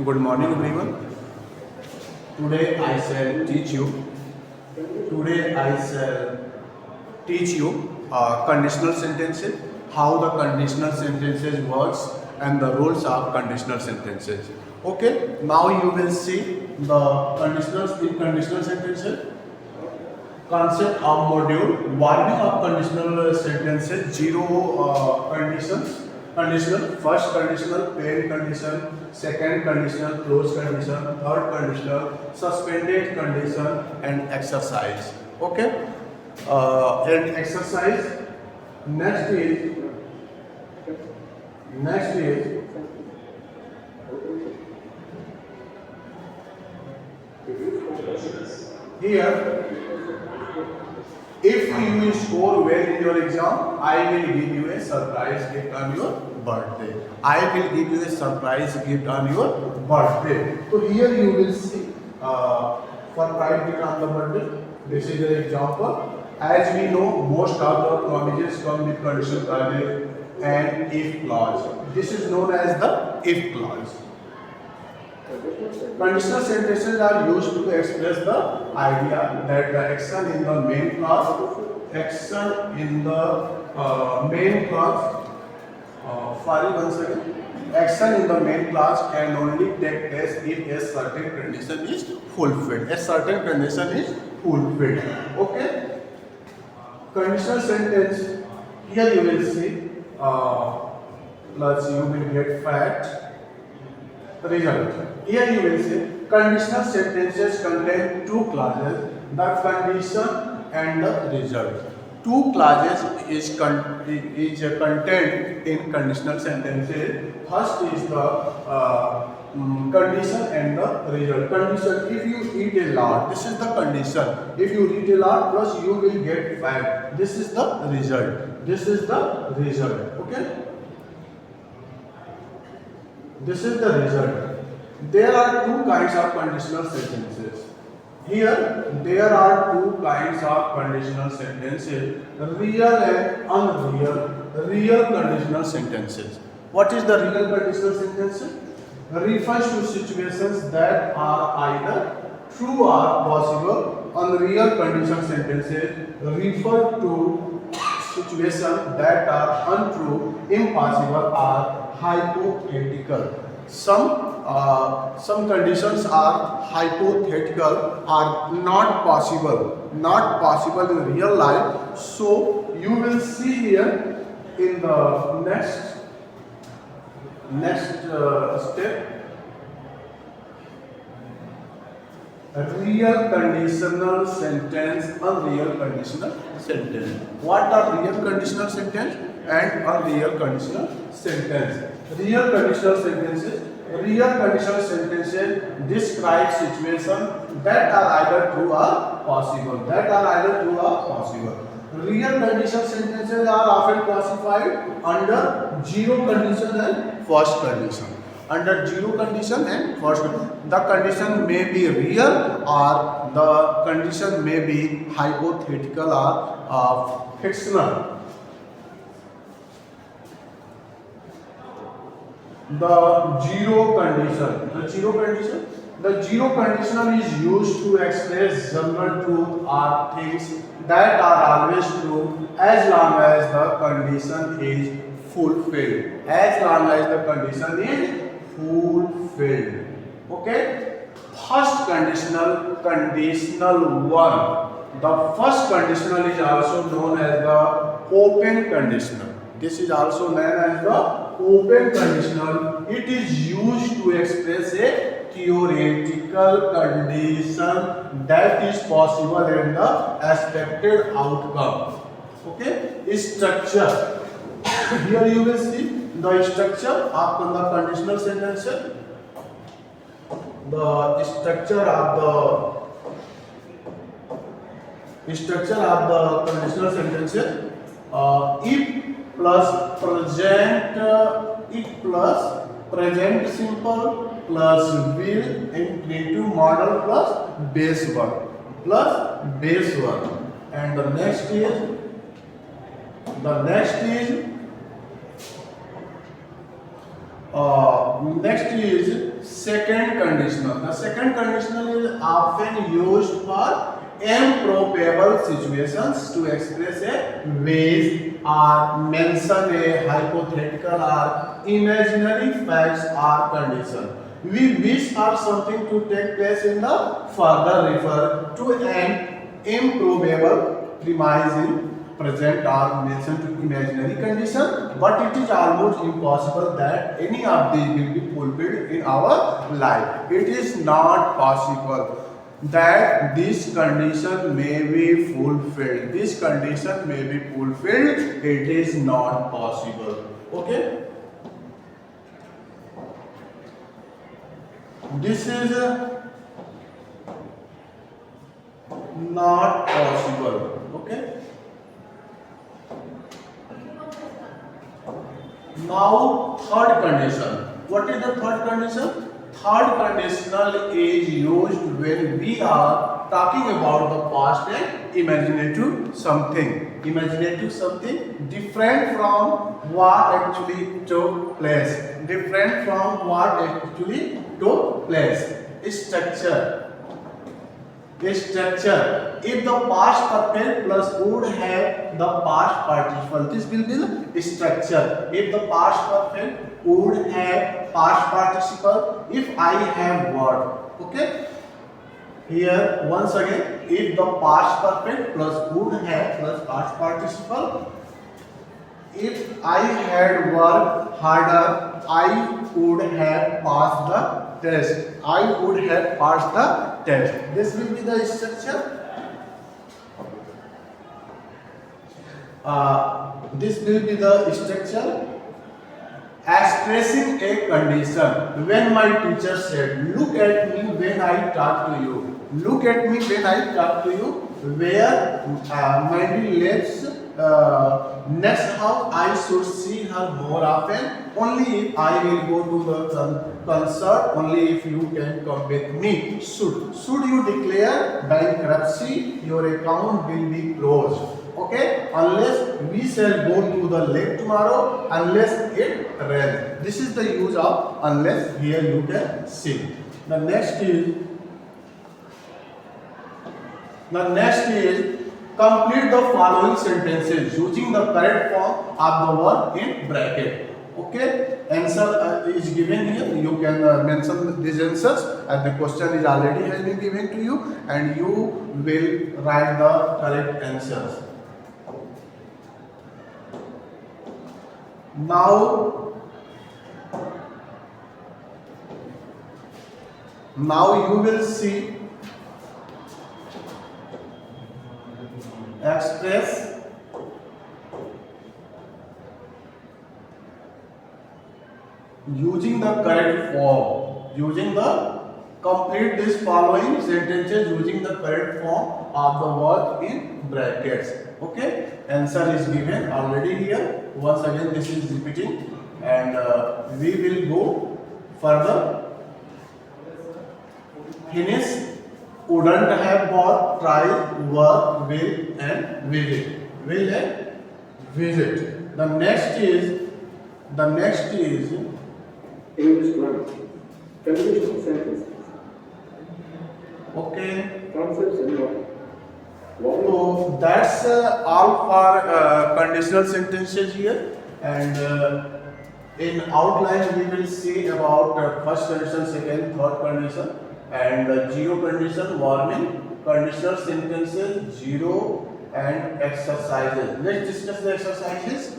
Good morning, everyone. Today I shall teach you. Today I shall teach you conditional sentences, how the conditional sentences works, and the rules of conditional sentences. Okay. Now you will see the conditional sentences. Concept of module, wording of conditional sentences, zero conditions, conditional, first conditional, paid condition, second conditional, close condition, third conditional, suspended condition, and exercise. Okay. And exercise, next is here. If you score well in your exam, I will give you a surprise gift on your birthday. I will give you a surprise gift on your birthday. So here you will see surprise gift on the birthday. This is an example. As we know, most of the promises come with conditional clauses and if clause. This is known as the if clause. Conditional sentences are used to express the idea that the action in the main clause, sorry once again, action in the main clause can only take place if a certain condition is fulfilled. A certain condition is fulfilled. Okay. Conditional sentence. Here you will see. Plus you will get fact. Result. Here you will see conditional sentences contain two clauses, the condition and the result. Two clauses is contained in conditional sentences. First is the condition and the result. Condition: if you eat a lot, this is the condition. If you eat a lot, plus you will get fat. This is the result. This is the result. Okay. This is the result. There are two kinds of conditional sentences. Here, there are two kinds of conditional sentences, real and unreal. Real conditional sentences. What is the real conditional sentences? Refers to situations that are either true or possible. Unreal conditional sentences refer to situations that are untrue, impossible, or hypothetical. Some conditions are hypothetical, are not possible in real life. So you will see here in the next step, real conditional sentence, unreal conditional sentence. What are real conditional sentence and unreal conditional sentence? Real conditional sentences describe situations that are either true or possible. Real conditional sentences are often classified under zero condition and first condition. Under zero condition and first condition. The condition may be real or the condition may be hypothetical or fictional. The zero condition is used to express general truth or things that are always true as long as the condition is fulfilled. Okay. First conditional one. The first conditional is also known as the open conditional. This is also known as the open conditional. It is used to express a theoretical condition that is possible and the expected outcome. Okay. Structure. Here you will see the structure of the conditional sentences. The structure of the conditional sentences. If plus present simple plus will infinitive model plus base verb. And the next is Next is second conditional. The second conditional is often used for improbable situations to express a wish or mention a hypothetical or imaginary facts or condition. We wish for something to take place in the further refer to an improbable premise in present or mention to imaginary condition, but it is almost impossible that any of these will be fulfilled in our life. It is not possible that this condition may be fulfilled. This condition may be fulfilled. It is not possible. Okay. This is not possible. Okay. Now, third condition. What is the third condition? Third conditional is used when we are talking about the past and imaginative something. Imaginative something different from what actually took place. Different from what actually took place. Structure. Structure. If the past perfect plus would have the past participle, this will be the structure. If the past perfect would have past participle, if I have word. Okay. Here once again, if the past perfect plus would have plus past participle. If I had worked harder, I would have passed the test. I would have passed the test. This will be the structure. This will be the structure. Expressing a condition. When my teacher said, "Look at me when I talk to you." Look at me when I talk to you. Where Mandy lives. Next house, I should see her more often. Only if I will go to the concert. Only if you can come with me. Should you declare bankruptcy, your account will be closed. Okay, unless we shall go to the lake tomorrow, unless it rains. This is the use of unless. Here you can see. The next is complete the following sentences using the correct form of the word in bracket. Okay, answer is given here. You can mention these answers, and the question is already has been given to you, and you will write the correct answers. Now you will see express using the correct form. Complete this following sentences using the correct form of the word in brackets. Okay, answer is given already here. Once again, this is repeating, and we will go further. Finish, wouldn't have, bought, try, work, will, and visit. Will and visit. The next is English grammar. Conditional sentences. okay. Concepts and what? So that's all for conditional sentences here, and in outline we will see about first condition, second, third condition, and zero condition, warning, conditional sentences, zero, and exercises. Let's discuss the exercises.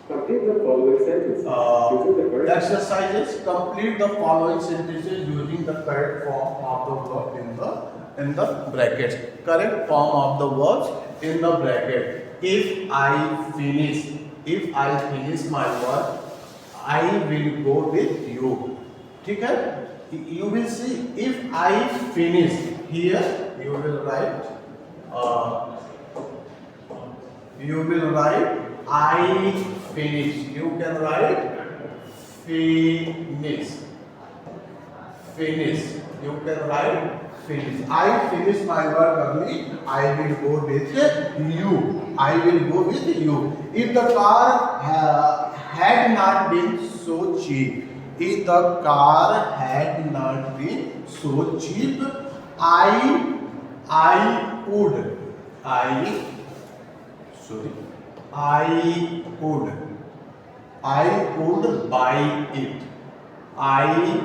Complete the following sentences using the correct. Exercises. Complete the following sentences using the correct form of the verb in the brackets. Correct form of the verbs in the bracket. If I finish my work, I will go with you. ठीक है? You will see. If I finish, here you will write. I finish. You can write finish. You can write finish. I finish my work early. I will go with you. If the car had not been so cheap, if the car had not been so cheap, I would, I would buy it. I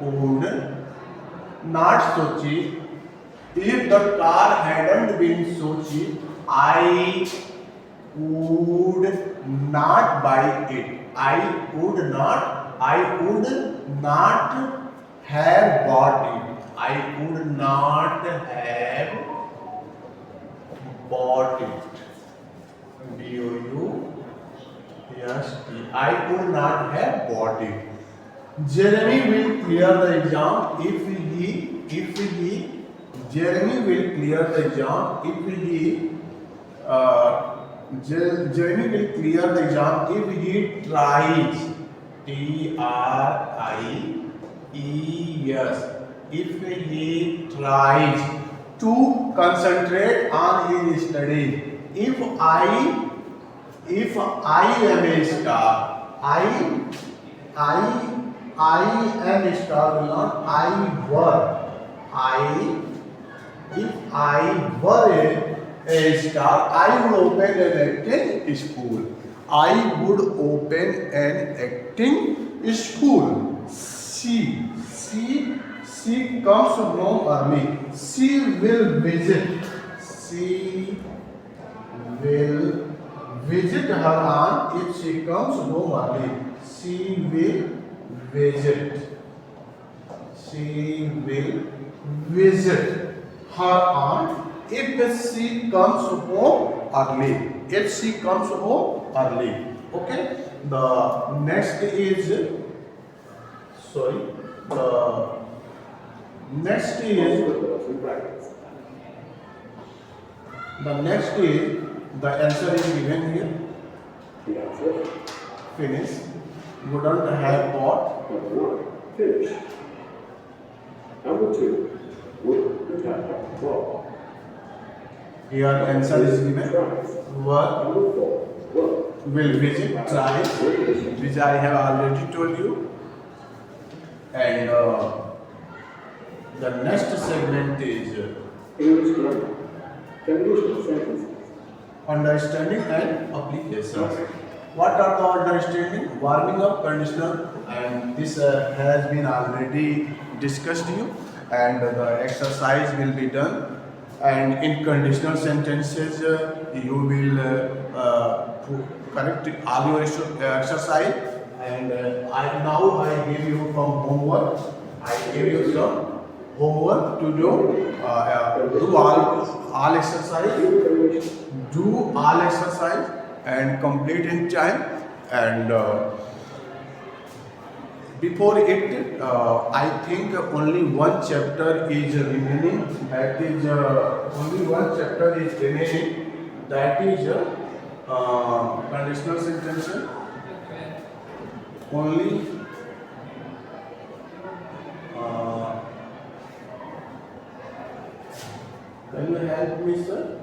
would not so cheap. If the car hadn't been so cheap, I would not buy it. I would not have bought it. I would not have bought it. B-O-U-S-T. I would not have bought it. Jeremy will clear the exam if Jeremy will clear the exam if Jeremy will clear the exam if he tries. T-R-I-E-S. If he tries to concentrate on his studies. If I am a star, I am a star will not I were. If I were a star, I would open an acting school. I would open an acting school. C comes home early. She will visit. She will visit her aunt if she comes home early. She will visit. She will visit her aunt if she comes home early. If she comes home early. Okay. The next is the next is the answer is given here. The answer. Finish. Wouldn't have bought. Number 1. Finish. Number 2. Wouldn't have bought. Here answer is given. Tries. Work Number 4. Work. will visit, try, which I have already told you. And the next segment is English grammar. Conditional sentences. understanding and applications. What are the understanding? Warming up, conditional, and this has been already discussed you. And the exercise will be done. And in conditional sentences, you will correct all your exercise. And I give you some homework. I give you some homework to do. Do all exercise. Do all exercise and complete in time. And before it, I think only one chapter is remaining. That is only one chapter is remaining. That is conditional sentences. Only can you help me, sir?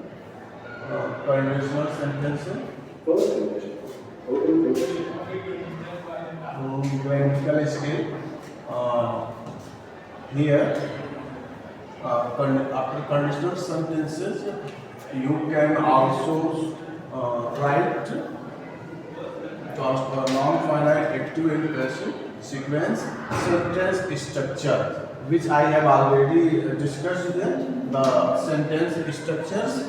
Conditional sentences. First condition. Open condition. Grammatical skill. Here, after conditional sentences, you can also write non-finite active and passive sequence sentence structure, which I have already discussed them. The sentence structures.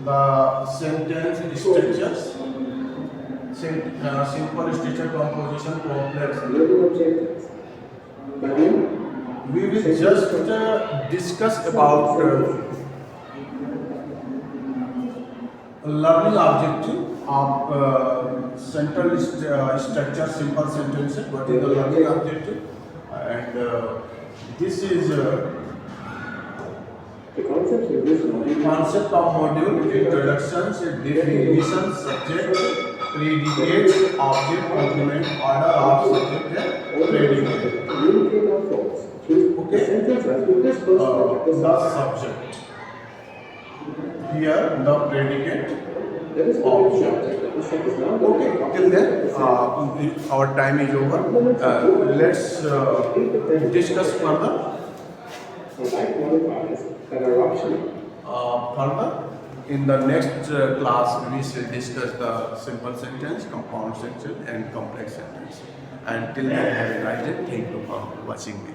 The sentence structures. Simple structure, composition, complex. Learning objectives. Begin. We will just discuss about learning objective of central structure, simple sentences. What is the learning objective? And this is The concepts in this module. concept of module: introductions, definition, subject, predicate, object, complement, order of subject, and predicate. Communicate our thoughts through Okay. the sentence as with this first The exercise. subject. here the predicate That is option. option. The set is now Okay, till then our time is over. Let's discuss further. Write modifiers that are optional. Further, in the next class, we shall discuss the simple sentence, compound sentence, and complex sentence. And till then, have a nice day. Thank you for watching me.